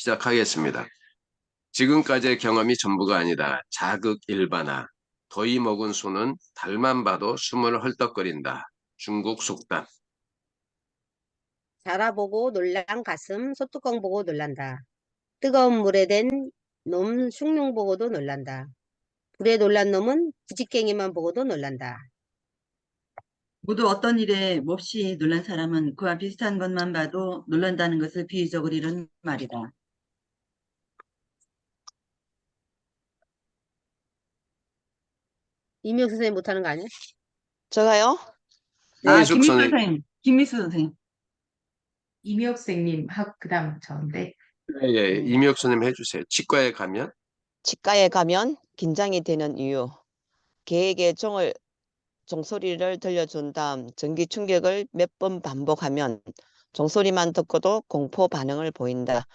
시작하겠습니다. 지금까지의 경험이 전부가 아니다. 자극 일반화. 더위 먹은 소는 달만 봐도 숨을 헐떡거린다. 중국 속담. 자라보고 놀란 가슴, 소뚜껑 보고 놀란다. 뜨거운 물에 댄 놈 숭늉 보고도 놀란다. 불에 놀란 놈은 부지깽이만 보고도 놀란다. 모두 어떤 일에 몹시 놀란 사람은 그와 비슷한 것만 봐도 놀란다는 것을 비유적으로 이런 말이다. 이명 선생님 못하는 거 아니야? 제가요? 이해숙 김미수 선생님. 선생님, 김미수 선생님. 이미혁 선생님 하고 그다음 저인데 예, 이미혁 선생님 해주세요. 치과에 가면 치과에 가면 긴장이 되는 이유. 개에게 종소리를 들려준 다음 전기 충격을 몇 번 반복하면 종소리만 듣고도 공포 반응을 보인다.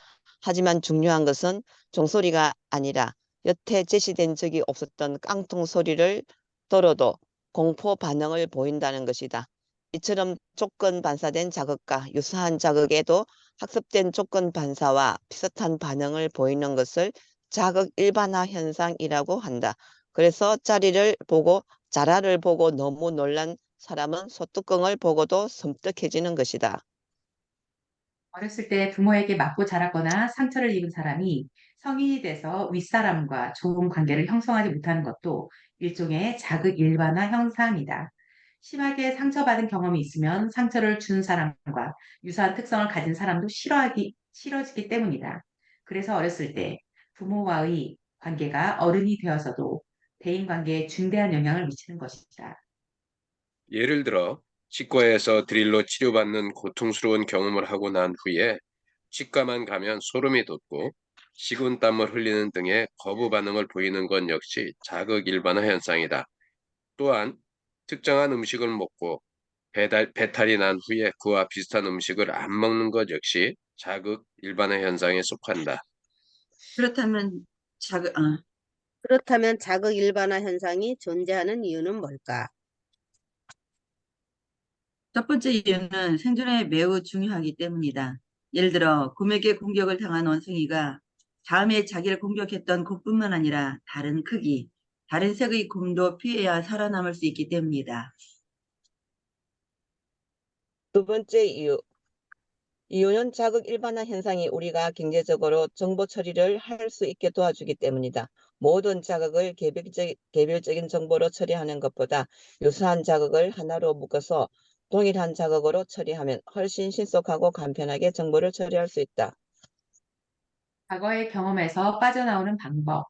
하지만 중요한 것은 종소리가 아니라 여태 제시된 적이 없었던 깡통 소리를 들어도 공포 반응을 보인다는 것이다. 이처럼 조건 반사된 자극과 유사한 자극에도 학습된 조건 반사와 비슷한 반응을 보이는 것을 자극 일반화 현상이라고 한다. 그래서 자라를 보고 너무 놀란 사람은 소뚜껑을 보고도 섬뜩해지는 것이다. 어렸을 때 부모에게 맞고 자랐거나 상처를 입은 사람이 성인이 돼서 윗사람과 좋은 관계를 형성하지 못하는 것도 일종의 자극 일반화 현상이다. 심하게 상처받은 경험이 있으면 상처를 준 사람과 유사한 특성을 가진 사람도 싫어지기 때문이다. 그래서 어렸을 때 부모와의 관계가 어른이 되어서도 대인관계에 중대한 영향을 미치는 것이다. 예를 들어 치과에서 드릴로 치료받는 고통스러운 경험을 하고 난 후에 치과만 가면 소름이 돋고 식은땀을 흘리는 등의 거부 반응을 보이는 건 역시 자극 일반화 현상이다. 또한 특정한 음식을 먹고 배탈이 난 후에 그와 비슷한 음식을 안 먹는 것 역시 자극 일반화 현상에 속한다. 그렇다면 그렇다면 자극 일반화 현상이 존재하는 이유는 뭘까? 첫 번째 이유는 생존에 매우 중요하기 때문이다. 예를 들어 곰에게 공격을 당한 원숭이가 다음에 자기를 공격했던 곰뿐만 아니라 다른 크기, 다른 색의 곰도 피해야 살아남을 수 있기 때문이다. 두 번째 이유는 자극 일반화 현상이 우리가 경제적으로 정보 처리를 할 수 있게 도와주기 때문이다. 모든 자극을 개별적인 정보로 처리하는 것보다 유사한 자극을 하나로 묶어서 동일한 자극으로 처리하면 훨씬 신속하고 간편하게 정보를 처리할 수 있다. 과거의 경험에서 빠져나오는 방법.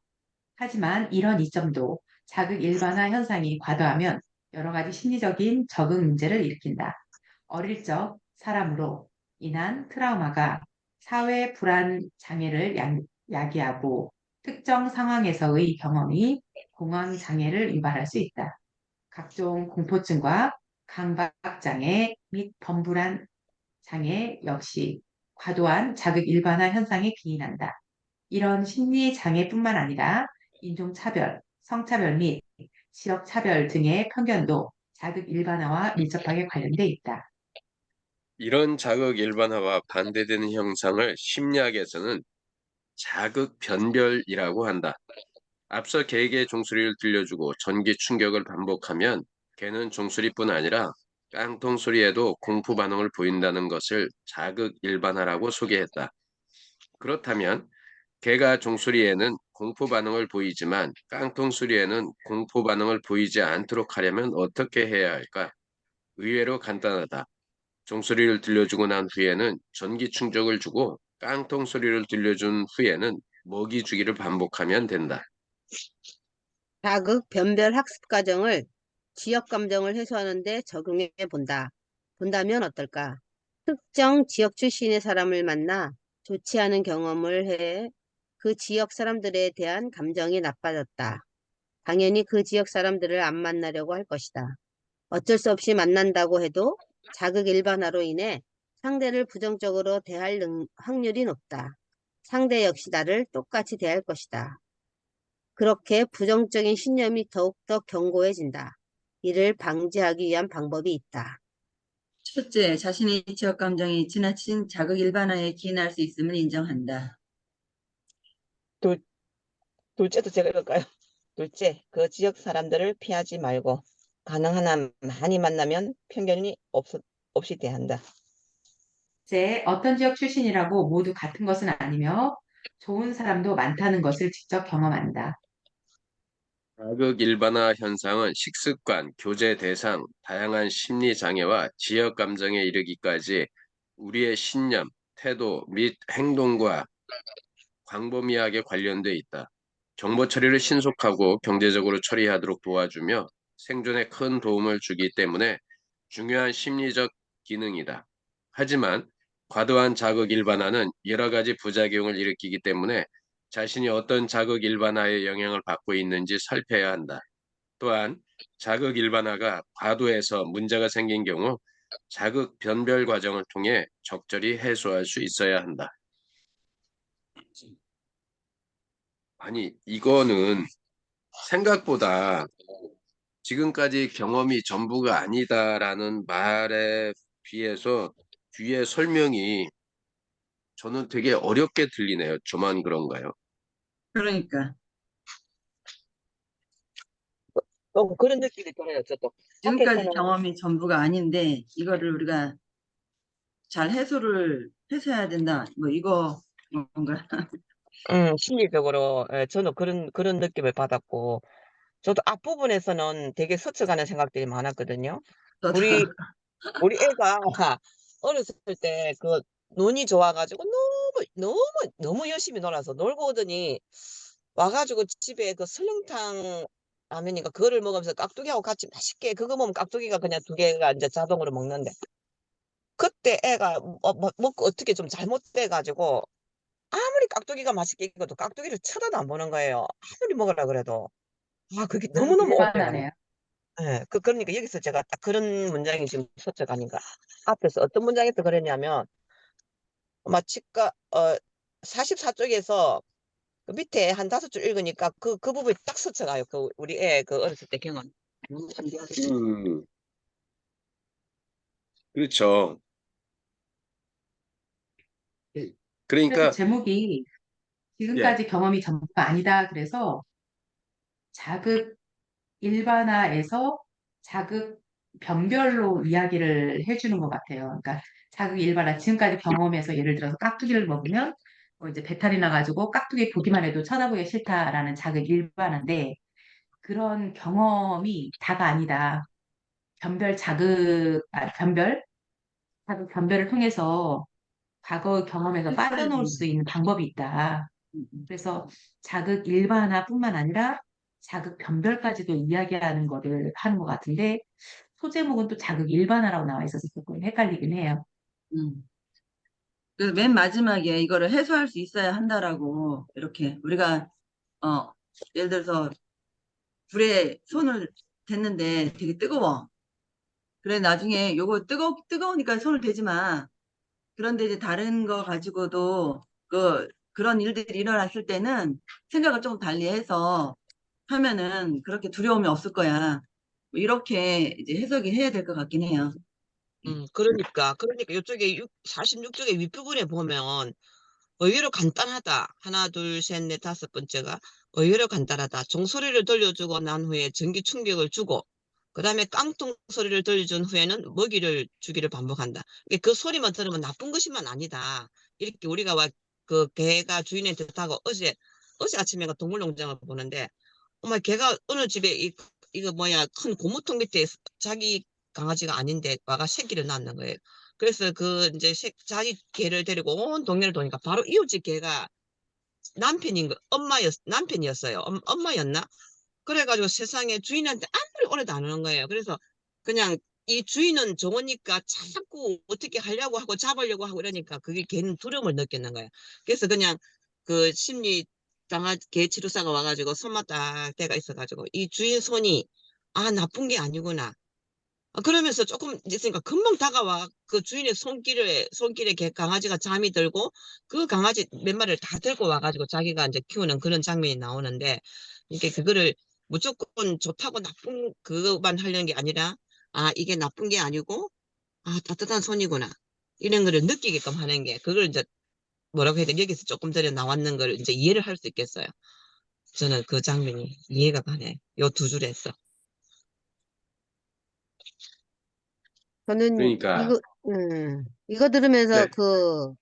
하지만 이런 이점도 자극 일반화 현상이 과도하면 여러 가지 심리적인 적응 문제를 일으킨다. 어릴 적 사람으로 인한 트라우마가 사회 불안 장애를 야기하고 특정 상황에서의 경험이 공황 장애를 유발할 수 있다. 각종 공포증과 강박 장애 및 범불안 장애 역시 과도한 자극 일반화 현상에 기인한다. 이런 심리 장애뿐만 아니라 인종차별, 성차별 및 지역차별 등의 편견도 자극 일반화와 밀접하게 관련돼 있다. 이런 자극 일반화와 반대되는 형상을 심리학에서는 자극 변별이라고 한다. 앞서 개에게 종소리를 들려주고 전기 충격을 반복하면 개는 종소리뿐 아니라 깡통 소리에도 공포 반응을 보인다는 것을 자극 일반화라고 소개했다. 그렇다면 개가 종소리에는 공포 반응을 보이지만 깡통 소리에는 공포 반응을 보이지 않도록 하려면 어떻게 해야 할까? 의외로 간단하다. 종소리를 들려주고 난 후에는 전기 충격을 주고 깡통 소리를 들려준 후에는 먹이 주기를 반복하면 된다. 자극 변별 학습 과정을 지역 감정을 해소하는 데 적용해 본다면 어떨까? 특정 지역 출신의 사람을 만나 좋지 않은 경험을 해 그 지역 사람들에 대한 감정이 나빠졌다. 당연히 그 지역 사람들을 안 만나려고 할 것이다. 어쩔 수 없이 만난다고 해도 자극 일반화로 인해 상대를 부정적으로 대할 확률이 높다. 상대 역시 나를 똑같이 대할 것이다. 그렇게 부정적인 신념이 더욱더 견고해진다. 이를 방지하기 위한 방법이 있다. 첫째, 자신의 지역 감정이 지나친 자극 일반화에 기인할 수 있음을 인정한다. 둘, 둘째도 제가 읽을까요? 둘째, 그 지역 사람들을 피하지 말고 가능한 한 많이 만나면 편견이 없이 대한다. 셋째, 어떤 지역 출신이라고 모두 같은 것은 아니며 좋은 사람도 많다는 것을 직접 경험한다. 자극 일반화 현상은 식습관, 교제 대상, 다양한 심리 장애와 지역 감정에 이르기까지 우리의 신념, 태도 및 행동과 광범위하게 관련돼 있다. 정보 처리를 신속하고 경제적으로 처리하도록 도와주며 생존에 큰 도움을 주기 때문에 중요한 심리적 기능이다. 하지만 과도한 자극 일반화는 여러 가지 부작용을 일으키기 때문에 자신이 어떤 자극 일반화의 영향을 받고 있는지 살펴야 한다. 또한 자극 일반화가 과도해서 문제가 생긴 경우 자극 변별 과정을 통해 적절히 해소할 수 있어야 한다. 아니, 이거는 생각보다 지금까지 경험이 전부가 아니다라는 말에 비해서 뒤에 설명이 저는 되게 어렵게 들리네요. 저만 그런가요? 그러니까 그런 느낌이 들어요, 저도. 지금까지 앞에서는 경험이 전부가 아닌데 이거를 우리가 잘 해소를 해서야 된다. 뭐 이거 뭔가 심리적으로 저는 그런 느낌을 받았고 저도 앞부분에서는 되게 스쳐가는 생각들이 많았거든요. 또 우리 우리 애가 어렸을 때 그 눈이 좋아가지고 너무 열심히 놀아서 놀고 오더니 와가지고 집에 그 설렁탕 라면인가 그거를 먹으면서 깍두기하고 같이 맛있게 그거 먹으면 깍두기가 그냥 두 개가 이제 자동으로 먹는데 그때 애가 먹고 어떻게 좀 잘못돼가지고 아무리 깍두기가 맛있게 익어도 깍두기를 쳐다도 안 보는 거예요. 아무리 먹으라 그래도. 아, 그게 자극 너무너무 억울해가지고. 일반화네요. 예, 그러니까 여기서 제가 딱 그런 문장이 지금 서책 아닌가. 앞에서 어떤 문장에서 그랬냐면, 아마 치과, 44쪽에서 그 밑에 한 5줄 읽으니까 그 부분이 딱 스쳐가요. 우리 애 그 어렸을 때 경험. 음, 그렇죠. 그래서 그러니까 제목이 예, 지금까지 경험이 전부가 아니다. 그래서 자극 일반화에서 자극 변별로 이야기를 해주는 것 같아요. 그러니까 자극 일반화, 지금까지 경험해서 예를 들어서 깍두기를 먹으면 뭐 이제 배탈이 나가지고 깍두기 보기만 해도 쳐다보기 싫다라는 자극 일반화인데 그런 경험이 다가 아니다. 변별 자극, 자극 변별을 통해서 과거 경험에서 빠져나올 수 있는 방법이 있다. 그래서 자극 일반화뿐만 아니라 자극 변별까지도 이야기하는 거를 하는 것 같은데 소제목은 또 자극 일반화라고 나와 있어서 조금 헷갈리긴 해요. 음. 그래서 맨 마지막에 이거를 해소할 수 있어야 한다라고 이렇게 우리가 어 예를 들어서 불에 손을 댔는데 되게 뜨거워. 그래 나중에 요거 뜨거우니까 손을 대지 마. 그런데 이제 다른 거 가지고도 그런 일들이 일어났을 때는 생각을 좀 달리해서 하면은 그렇게 두려움이 없을 거야. 뭐 이렇게 이제 해석이 해야 될 것 같긴 해요. 그러니까 이쪽에 46쪽의 윗부분에 보면 의외로 간단하다. 하나, 둘, 셋, 넷, 다섯 번째가 의외로 간단하다. 종소리를 들려주고 난 후에 전기 충격을 주고, 그 다음에 깡통 소리를 들려준 후에는 먹이를 주기를 반복한다. 그 소리만 들으면 나쁜 것이만 아니다. 이렇게 우리가 그 개가 주인한테 타고 어제 아침에 그 동물농장을 보는데, 엄마 걔가 어느 집에 이거 뭐야 큰 고무통 밑에 자기 강아지가 아닌데 와가 새끼를 낳는 거예요. 그래서 그 이제 자기 개를 데리고 온 동네를 도니까 바로 이웃집 개가 남편이었어요. 엄마였나? 그래가지고 세상에 주인한테 아무리 오래도 안 오는 거예요. 그래서 그냥 이 주인은 좋으니까 자꾸 어떻게 하려고 하고 잡으려고 하고 이러니까 그게 걔는 두려움을 느꼈는 거예요. 그래서 그냥 그 심리 개 치료사가 와가지고 손만 딱 대가 있어가지고 이 주인 손이 나쁜 게 아니구나. 그러면서 조금 있으니까 금방 다가와 그 주인의 손길에 강아지가 잠이 들고 그 강아지 몇 마리를 다 들고 와가지고 자기가 이제 키우는 그런 장면이 나오는데 이게 그거를 무조건 좋다고 나쁜 그것만 하려는 게 아니라 이게 나쁜 게 아니고 따뜻한 손이구나 이런 거를 느끼게끔 하는 게 그걸 이제 뭐라고 해야 돼? 여기서 조금 전에 나왔는 걸 이제 이해를 할 수 있겠어요. 저는 그 장면이 이해가 가네. 요 두 줄에서. 저는 그러니까 이거 들으면서 네. 그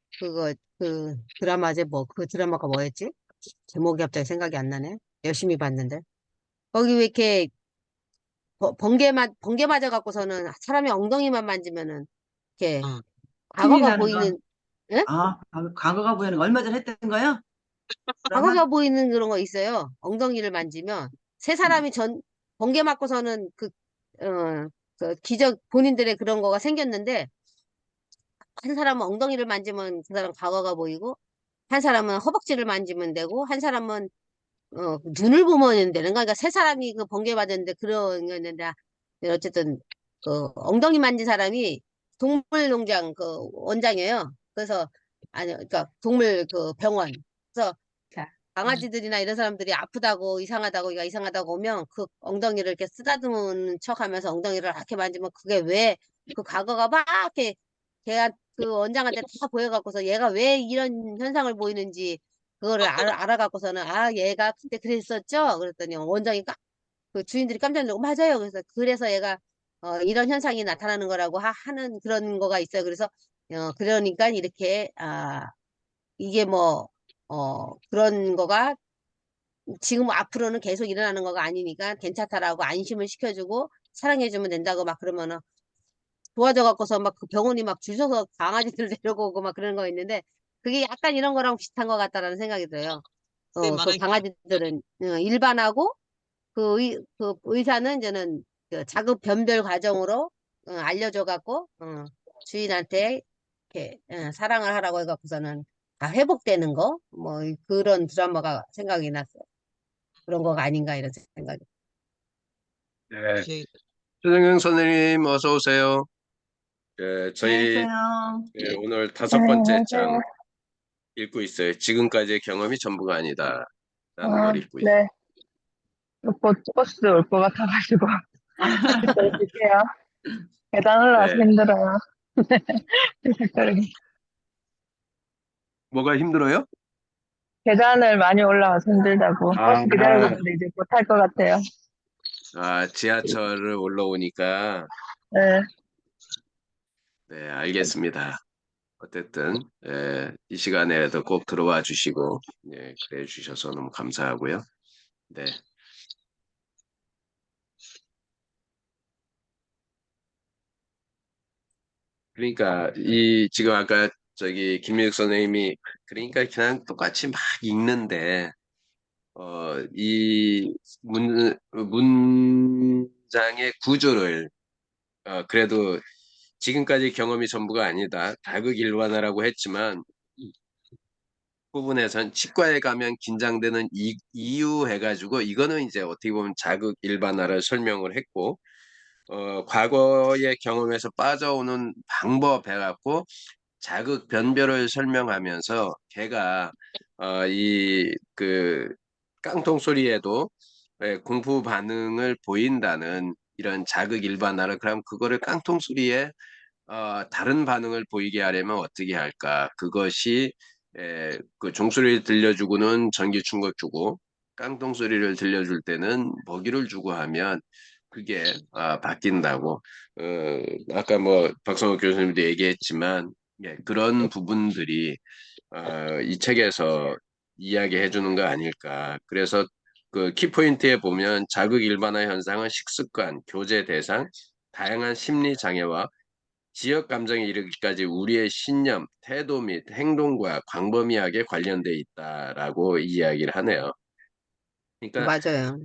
드라마제 그 드라마가 뭐였지? 제목이 갑자기 생각이 안 나네. 열심히 봤는데. 거기 왜 이렇게 번개 맞아 갖고서는 사람이 엉덩이만 만지면은 이렇게 어, 신이 과거가 나는 거. 보이는, 예? 과거가 보이는 거. 얼마 전에 했던 거요? 드라마? 과거가 보이는 그런 거 있어요. 엉덩이를 만지면 세 사람이 번개 맞고서는 그 기적 본인들의 그런 거가 생겼는데 한 사람은 엉덩이를 만지면 그 사람 과거가 보이고 한 사람은 허벅지를 만지면 되고 한 사람은 눈을 보면 되는 거야. 그러니까 세 사람이 그 번개 맞았는데 그런 거였는데 어쨌든 그 엉덩이 만진 사람이 동물농장 그 원장이에요. 그래서 아니 그러니까 동물 그 병원. 그래서 자, 강아지들이나 이런 사람들이 아프다고 이상하다고 얘가 이상하다고 오면 그 엉덩이를 이렇게 쓰다듬는 척하면서 엉덩이를 이렇게 만지면 그게 왜 그 과거가 막 이렇게 걔가 그 원장한테 다 보여갖고서 얘가 왜 이런 현상을 보이는지 그거를 알아갖고서는 아 얘가 그때 그랬었죠. 그랬더니 원장이 그 주인들이 깜짝 놀고 맞아요. 그래서 얘가 이런 현상이 나타나는 거라고 하는 그런 거가 있어요. 그래서 그러니까 이렇게 이게 뭐 그런 거가 지금 앞으로는 계속 일어나는 거가 아니니까 괜찮다라고 안심을 시켜주고 사랑해주면 된다고 막 그러면은 좋아져 갖고서 막 그 병원이 막 줄 서서 강아지들 데려오고 막 그런 거 있는데 그게 약간 이런 거랑 비슷한 것 같다라는 생각이 들어요. 네, 그 말하기. 강아지들은 일반하고 그 의사는 이제는 그 자급 변별 과정으로 알려줘 갖고 주인한테 이렇게 사랑을 하라고 해갖고서는 다 회복되는 거 뭐 그런 드라마가 생각이 났어요. 그런 거가 아닌가 이런 생각이. 네. 저희 최정영 선생님 어서 오세요. 저희 안녕하세요. 오늘 네, 5번째 장 안녕하세요. 읽고 있어요. 지금까지의 경험이 전부가 아니다. 라는 걸 아, 읽고 있어요. 네. 곧 버스 올 것 같아가지고 이따 쉴게요. 계단 올라와서 네. 힘들어요. 그러게. 뭐가 힘들어요? 계단을 많이 올라와서 힘들다고. 버스 기다리고 아, 있는데 이제 못 탈 것 같아요. 지하철을 올라오니까, 네, 네, 알겠습니다. 어쨌든, 이 시간에도 꼭 들어와 주시고, 그래 주셔서 너무 감사하고요. 네. 그러니까, 지금 아까 김미숙 선생님이, 그러니까 그냥 똑같이 막 읽는데, 이 문장의 구조를, 그래도 지금까지 경험이 전부가 아니다. 다극일반화라고 했지만 부분에선 치과에 가면 긴장되는 이유 해가지고 이거는 이제 어떻게 보면 자극일반화를 설명을 했고 과거의 경험에서 빠져오는 방법 해갖고 자극 변별을 설명하면서 걔가 이 그 깡통 소리에도 공포 반응을 보인다는 이런 자극 일반화를 그럼 그거를 깡통 소리에 다른 반응을 보이게 하려면 어떻게 할까? 그것이 그 종소리를 들려주고는 전기 충격 주고 깡통 소리를 들려줄 때는 먹이를 주고 하면 그게 바뀐다고. 아까 뭐 박성호 교수님도 얘기했지만 그런 부분들이 이 책에서 이야기해 주는 거 아닐까. 그래서 그 키포인트에 보면 자극 일반화 현상은 식습관, 교제 대상, 다양한 심리 장애와 지역 감정에 이르기까지 우리의 신념, 태도 및 행동과 광범위하게 관련돼 있다라고 이야기를 하네요. 그러니까 맞아요.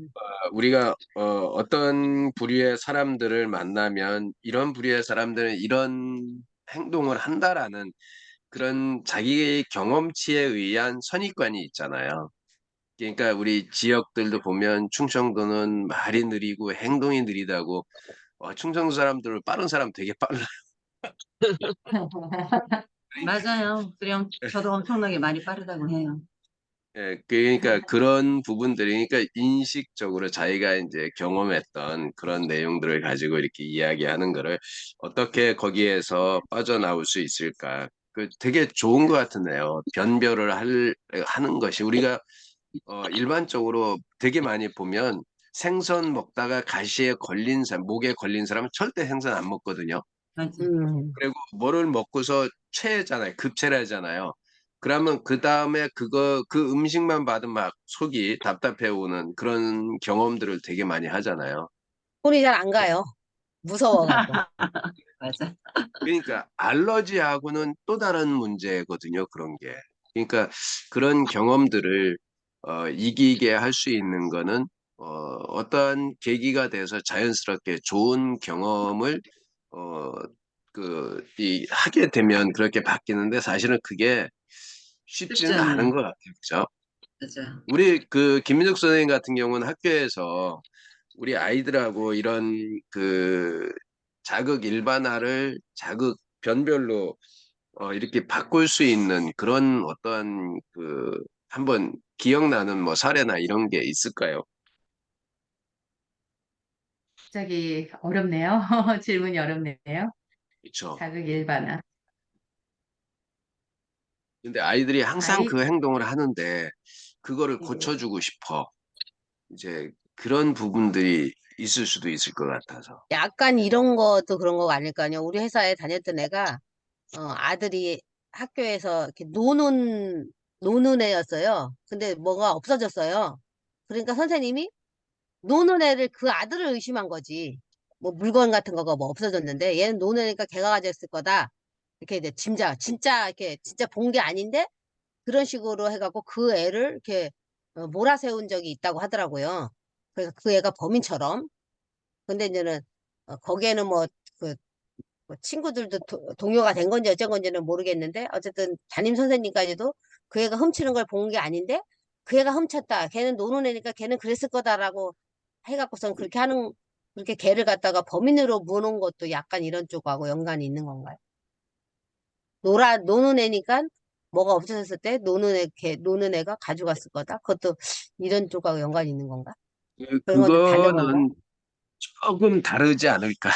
우리가 어떤 부류의 사람들을 만나면 이런 부류의 사람들은 이런 행동을 한다라는 그런 자기의 경험치에 의한 선입관이 있잖아요. 그러니까 우리 지역들도 보면 충청도는 말이 느리고 행동이 느리다고 충청도 사람들 빠른 사람 되게 빨라. 맞아요. 그럼 저도 엄청나게 많이 빠르다고 해요. 그러니까 그런 부분들이 그러니까 인식적으로 자기가 이제 경험했던 그런 내용들을 가지고 이렇게 이야기하는 거를 어떻게 거기에서 빠져나올 수 있을까? 그 되게 좋은 것 같은데요. 변별을 하는 것이 우리가 일반적으로 되게 많이 보면 생선 먹다가 가시에 걸린 사람, 목에 걸린 사람은 절대 생선 안 먹거든요. 맞아. 그리고 뭐를 먹고서 체하잖아요. 급체를 하잖아요. 그러면 그 다음에 그 음식만 받으면 막 속이 답답해 오는 그런 경험들을 되게 많이 하잖아요. 손이 잘 안 가요. 무서워갖고. 맞아. 그러니까 알러지하고는 또 다른 문제거든요. 그런 게. 그러니까 그런 경험들을 이기게 할 수 있는 거는 어떠한 계기가 돼서 자연스럽게 좋은 경험을 어, 하게 되면 그렇게 바뀌는데 사실은 그게 쉽지는 쉽지 않은 않아요. 것 같아요. 그죠? 맞아. 우리 그 김민석 선생님 같은 경우는 학교에서 우리 아이들하고 이런 그 자극 일반화를 자극 변별로 이렇게 바꿀 수 있는 그런 어떠한 한번 기억나는 뭐 사례나 이런 게 있을까요? 갑자기 어렵네요. 질문이 어렵네요. 그렇죠. 자극 일반화. 근데 아이들이 항상 아이, 그 행동을 하는데 그거를 예. 고쳐주고 싶어. 이제 그런 부분들이 있을 수도 있을 것 같아서. 약간 이런 것도 그런 거 아닐까요? 우리 회사에 다녔던 애가 아들이 학교에서 이렇게 노는 애였어요. 근데 뭐가 없어졌어요. 그러니까 선생님이 노는 애를 그 아들을 의심한 거지. 뭐 물건 같은 거가 뭐 없어졌는데 얘는 노는 애니까 걔가 가졌을 거다. 이렇게 이제 진짜 이렇게 진짜 본 게 아닌데 그런 식으로 해갖고 그 애를 이렇게 몰아세운 적이 있다고 하더라고요. 그래서 그 애가 범인처럼. 근데 이제는 거기에는 뭐 친구들도 동요가 된 건지 어쩐 건지는 모르겠는데 어쨌든 담임 선생님까지도 그 애가 훔치는 걸 본 게 아닌데 그 애가 훔쳤다. 걔는 노는 애니까 걔는 그랬을 거다라고 해갖고선 그렇게 걔를 갖다가 범인으로 무는 것도 약간 이런 쪽하고 연관이 있는 건가요? 노는 애니까 뭐가 없어졌을 때 노는 애가 가져갔을 거다. 그것도 이런 쪽하고 연관이 있는 건가? 그런 건 좀 다른 건가? 그거는 조금 다르지 않을까.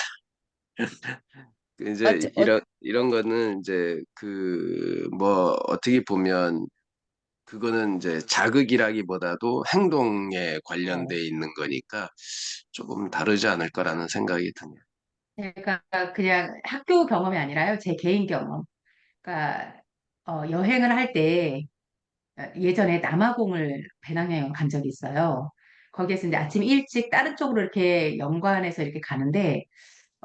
이제 어, 이런 거는 이제 뭐 어떻게 보면 그거는 이제 자극이라기보다도 행동에 관련돼 있는 거니까 조금 다르지 않을까라는 생각이 드네요. 제가 그냥 학교 경험이 아니라요. 제 개인 경험. 그러니까 여행을 할 때 예전에 남아공을 배낭여행 간 적이 있어요. 거기에서 이제 아침 일찍 다른 쪽으로 이렇게 연관해서 이렇게 가는데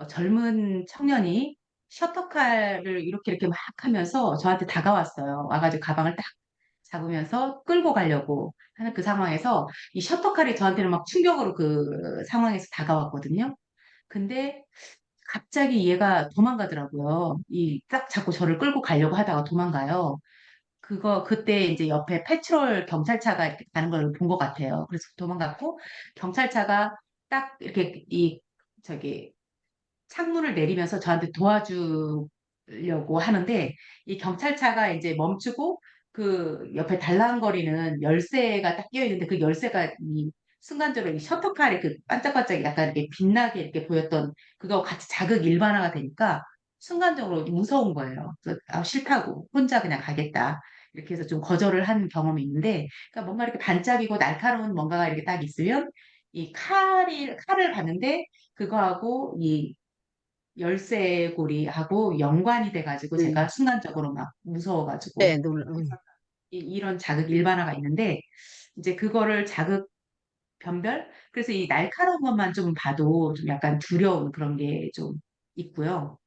젊은 청년이 셔터칼을 이렇게 막 하면서 저한테 다가왔어요. 와가지고 가방을 딱 잡으면서 끌고 가려고 하는 그 상황에서 이 셔터칼이 저한테는 막 충격으로 그 상황에서 다가왔거든요. 근데 갑자기 얘가 도망가더라고요. 이 딱 잡고 저를 끌고 가려고 하다가 도망가요. 그때 이제 옆에 페트롤 경찰차가 이렇게 가는 걸 본 것 같아요. 그래서 도망갔고, 경찰차가 딱 이렇게 저기, 창문을 내리면서 저한테 도와주려고 하는데, 이 경찰차가 이제 멈추고, 그 옆에 달랑거리는 열쇠가 딱 끼어 있는데, 그 열쇠가 순간적으로 이 셔터칼이 그 반짝반짝 약간 이렇게 빛나게 이렇게 보였던 그거 같이 자극 일반화가 되니까, 순간적으로 무서운 거예요. 그래서 싫다고 혼자 그냥 가겠다. 이렇게 해서 좀 거절을 한 경험이 있는데, 그러니까 뭔가 이렇게 반짝이고 날카로운 뭔가가 이렇게 딱 있으면 이 칼을 봤는데 그거하고 이 열쇠고리하고 연관이 돼가지고 제가 음. 순간적으로 막 무서워가지고 네, 이런 자극 일반화가 있는데 이제 그거를 자극 변별? 그래서 이 날카로운 것만 좀 봐도 좀 약간 두려운 그런 게 좀 있고요.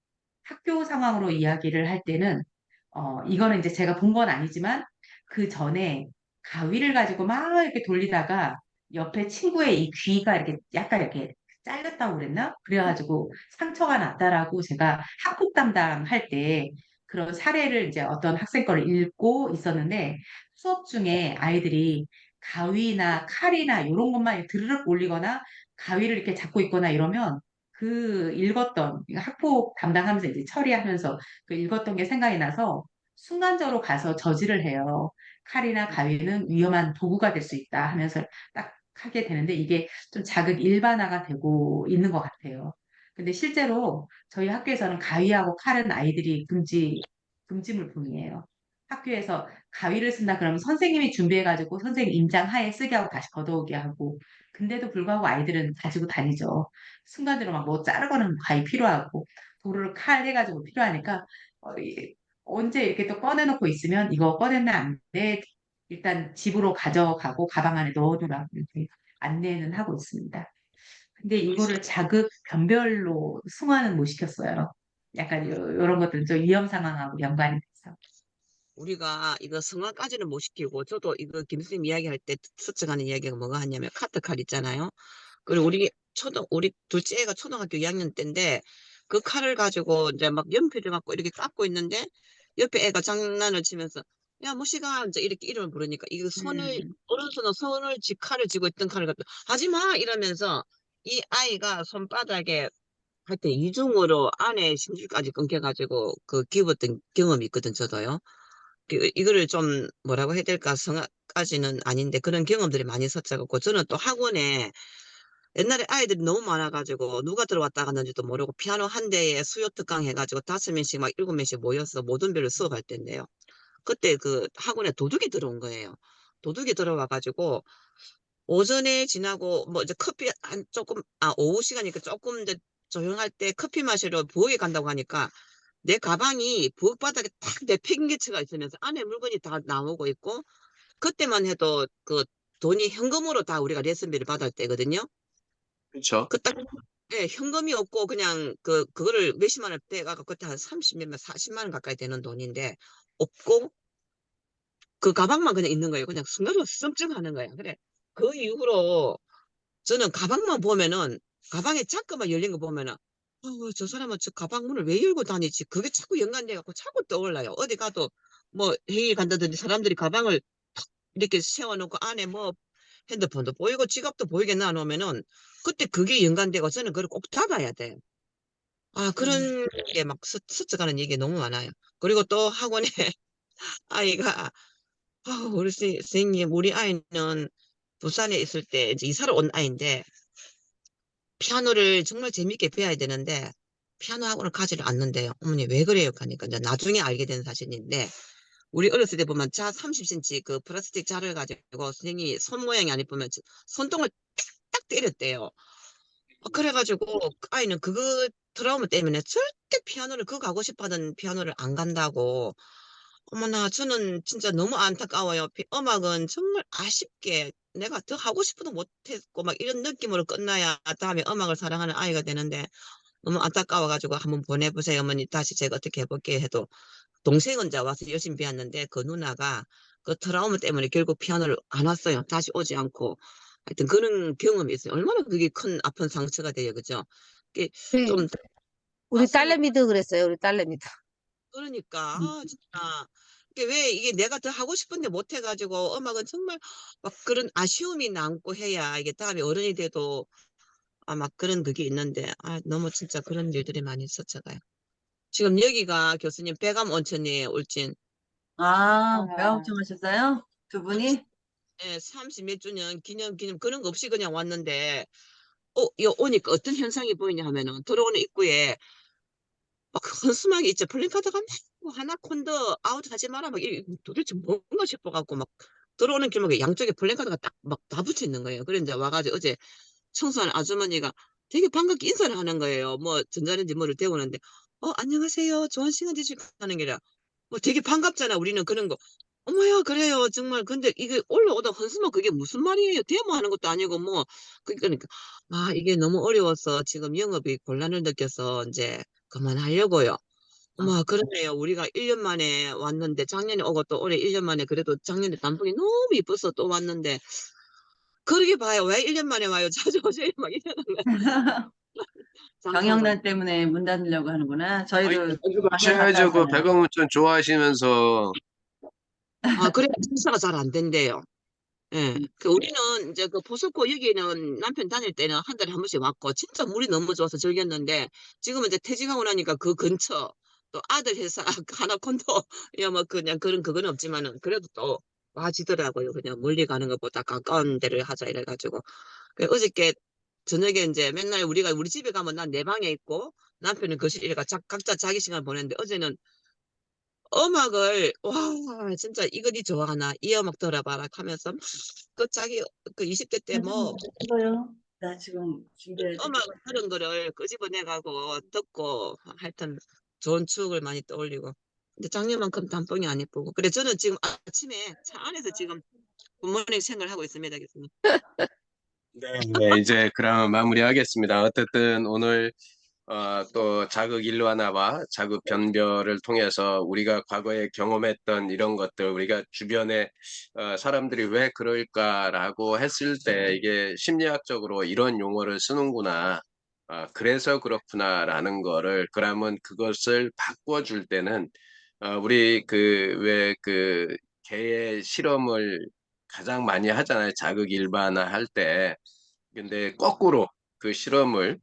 학교 상황으로 이야기를 할 때는 이거는 이제 제가 본 건 아니지만 그 전에 가위를 가지고 막 이렇게 돌리다가 옆에 친구의 이 귀가 이렇게 약간 이렇게 잘렸다고 그랬나? 그래가지고 상처가 났다라고 제가 학폭 담당할 때 그런 사례를 이제 어떤 학생 거를 읽고 있었는데 수업 중에 아이들이 가위나 칼이나 이런 것만 이렇게 드르륵 올리거나 가위를 이렇게 잡고 있거나 이러면 그 읽었던 학폭 담당하면서 이제 처리하면서 그 읽었던 게 생각이 나서 순간적으로 가서 저지를 해요. 칼이나 가위는 위험한 도구가 될 수 있다 하면서 딱 하게 되는데 이게 좀 자극 일반화가 되고 있는 것 같아요. 근데 실제로 저희 학교에서는 가위하고 칼은 아이들이 금지 금지 물품이에요. 학교에서 가위를 쓴다 그러면 선생님이 준비해가지고 선생님 임장 하에 쓰게 하고 다시 걷어오게 하고 근데도 불구하고 아이들은 가지고 다니죠. 순간적으로 막 뭐 자르거나 가위 필요하고 도르를 칼 해가지고 필요하니까 언제 이렇게 또 꺼내놓고 있으면 이거 꺼내면 안 돼. 일단 집으로 가져가고 가방 안에 넣어두라고 이렇게 안내는 하고 있습니다. 근데 이거를 자극 변별로 승화는 못 시켰어요. 약간 이런 것들은 좀 위험 상황하고 연관이 돼서. 우리가 이거 성화까지는 못 시키고, 저도 이거 김 선생님 이야기할 때 스쳐가는 이야기가 뭐가 하냐면, 카트칼 있잖아요. 그리고 우리 둘째 애가 초등학교 2학년 때인데, 그 칼을 가지고 이제 막 연필을 갖고 이렇게 깎고 있는데, 옆에 애가 장난을 치면서, 야, 무시가, 이제 이렇게 이름을 부르니까, 이거 음, 오른손은 칼을 쥐고 있던 칼을 갖다, 하지 마! 이러면서, 이 아이가 손바닥에 하여튼 이중으로 안에 심줄까지 끊겨가지고, 그 기었던 경험이 있거든, 저도요. 이거를 좀 뭐라고 해야 될까, 성악까지는 아닌데, 그런 경험들이 많이 있었고, 저는 또 학원에 옛날에 아이들이 너무 많아가지고 누가 들어왔다 갔는지도 모르고 피아노 한 대에 수요 특강 해가지고 5명씩 막 7명씩 모여서 모든 별로 수업할 때인데요. 그때 그 학원에 도둑이 들어온 거예요. 도둑이 들어와가지고 오전에 지나고 뭐 이제 커피 한 조금 오후 시간이니까 조금 이제 조용할 때 커피 마시러 부엌에 간다고 하니까 내 가방이 부엌 바닥에 탁 내팽개쳐가 있으면서 안에 물건이 다 나오고 있고, 그때만 해도 그 돈이 현금으로 다 우리가 레슨비를 받을 때거든요. 그렇죠. 그 딱, 예, 현금이 없고 그냥 그거를 몇십만 원 빼가고 그때 한 30몇만 40만 원 가까이 되는 돈인데 없고 그 가방만 그냥 있는 거예요. 그냥 순간적으로 씀증하는 거예요. 그래. 그 이후로 저는 가방만 보면은, 가방에 자꾸만 열린 거 보면은, 저 사람은 저 가방 문을 왜 열고 다니지? 그게 자꾸 연관돼갖고 자꾸 떠올라요. 어디 가도 뭐 회의 간다든지 사람들이 가방을 탁 이렇게 세워놓고 안에 뭐 핸드폰도 보이고 지갑도 보이게 놔놓으면은 그때 그게 연관되고 저는 그걸 꼭 닫아야 돼. 음, 그런 게 막 스쳐가는 얘기 너무 많아요. 그리고 또 학원에 아이가, 우리 선생님, 우리 아이는 부산에 있을 때 이제 이사를 온 아이인데, 피아노를 정말 재밌게 배워야 되는데, 피아노 학원을 가지를 않는데요. 어머니, 왜 그래요? 하니까 이제 나중에 알게 된 사실인데, 우리 어렸을 때 보면 자 30cm 그 플라스틱 자를 가지고 선생님이 손 모양이 안 예쁘면 손등을 딱 때렸대요. 그래가지고 그 아이는 그거 트라우마 때문에 절대 피아노를, 그거 가고 싶어하던 피아노를 안 간다고. 어머나, 저는 진짜 너무 안타까워요. 음악은 정말 아쉽게 내가 더 하고 싶어도 못했고 막 이런 느낌으로 끝나야 다음에 음악을 사랑하는 아이가 되는데, 너무 안타까워가지고 한번 보내보세요. 어머니, 다시 제가 어떻게 해볼게 해도 동생은 이제 와서 열심히 배웠는데 그 누나가 그 트라우마 때문에 결국 피아노를 안 왔어요. 다시 오지 않고. 하여튼 그런 경험이 있어요. 얼마나 그게 큰 아픈 상처가 돼요. 그죠? 이게 우리, 좀 우리 가슴이, 딸내미도 그랬어요. 우리 딸내미도. 그러니까 음. 진짜 이게 왜 이게 내가 더 하고 싶은데 못 해가지고, 음악은 정말 막 그런 아쉬움이 남고 해야 이게 다음에 어른이 돼도 막 그런 그게 있는데, 너무 진짜 그런 일들이 많이 있었잖아요. 지금 여기가 교수님 백암 온천이에요. 울진. 아, 배가 걱정하셨어요? 두 분이? 예, 30 몇 주년 기념 그런 거 없이 그냥 왔는데, 오니까 어떤 현상이 보이냐 하면은, 들어오는 입구에 막 헌수막이 있죠. 플랜카드가 막 하나콘더 아웃 하지 마라 막 도대체 뭔가 싶어갖고 막 들어오는 길목에 양쪽에 플랜카드가 딱 막 다 붙여 있는 거예요. 그런데 와가지고 어제 청소하는 아주머니가 되게 반갑게 인사를 하는 거예요. 뭐 전자레인지 뭐를 데우는데, 안녕하세요, 좋은 시간 되시고 하는 게라, 뭐 되게 반갑잖아. 우리는 그런 거. 어머야, 그래요. 정말. 근데 이게 올라오다 헌스막 그게 무슨 말이에요? 데모하는 것도 아니고 뭐. 그러니까, 이게 너무 어려워서 지금 영업이 곤란을 느껴서 이제 그만하려고요. 어머, 그러네요. 우리가 1년 만에 왔는데, 작년에 오고 또 올해 1년 만에, 그래도 작년에 단풍이 너무 이뻐서 또 왔는데, 그러게 봐요. 왜 1년 만에 와요? 자주 오세요. 막 이러는 거예요. 장사가. 경영난 때문에 문 닫으려고 하는구나. 아이, 저희도 자주 작년 갔다 가셔야죠. 그 왔잖아요. 백어무천 좋아하시면서. 그래, 장사가 잘 안 된대요. 예. 우리는 이제 그 포스코 여기는 남편 다닐 때는 한 달에 한 번씩 왔고, 진짜 물이 너무 좋아서 즐겼는데, 지금은 이제 퇴직하고 나니까 그 근처, 또 아들 회사, 하나콘도, 야, 뭐, 그냥 그건 없지만은, 그래도 또 와지더라고요. 그냥 멀리 가는 것보다 가까운 데를 하자 이래가지고. 어저께 저녁에 이제 맨날 우리 집에 가면 난 내 방에 있고, 남편은 거실에 각자 자기 시간 보냈는데, 어제는 음악을 와 진짜 이거니 좋아하나 이 음악 들어봐라 하면서 막 그 자기 그 20대 때 뭐 이거요? 나 지금 준비해야 돼. 음악을 들은 거를 끄집어내가고 듣고 하여튼 좋은 추억을 많이 떠올리고 근데 작년만큼 단풍이 안 예쁘고 그래 저는 지금 아침에 차 안에서 지금 굿모닝 생을 하고 있습니다 교수님. 네, 이제 그럼 마무리하겠습니다. 어쨌든 오늘 또 자극 일반화와 자극 변별을 통해서 우리가 과거에 경험했던 이런 것들, 우리가 주변에 사람들이 왜 그럴까라고 했을 때 이게 심리학적으로 이런 용어를 쓰는구나. 그래서 그렇구나라는 거를 그러면 그것을 바꿔줄 때는 우리 그 왜 그 개의 실험을 가장 많이 하잖아요. 자극 일반화 할 때. 근데 거꾸로 그 실험을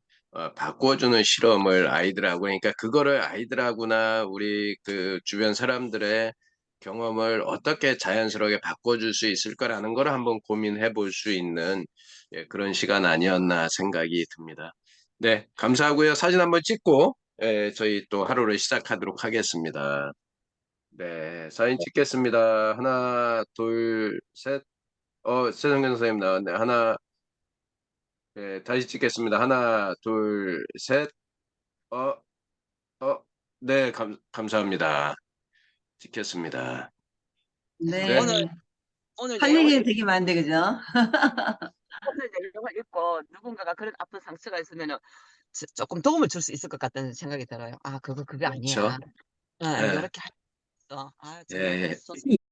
바꿔주는 실험을 아이들하고 그러니까 그거를 아이들하고나 우리 그 주변 사람들의 경험을 어떻게 자연스럽게 바꿔줄 수 있을까라는 걸 한번 고민해 볼 수 있는 그런 시간 아니었나 생각이 듭니다. 네, 감사하고요. 사진 한번 찍고 저희 또 하루를 시작하도록 하겠습니다. 네, 사진 찍겠습니다. 하나, 둘, 셋. 최성근 선생님 나왔네. 하나, 네, 다시 찍겠습니다. 하나, 둘, 셋. 어, 네, 감사합니다. 찍혔습니다. 네. 네, 오늘 할 내용을 얘기는 되게 많은데, 그죠? 오늘 내용을 읽고 누군가가 그런 아픈 상처가 있으면은 조금 도움을 줄 수 있을 것 같다는 생각이 들어요. 아 그거 그렇죠. 아니야. 예, 이렇게 할 수 있어. 아 예, 정말 예. 좋습니다.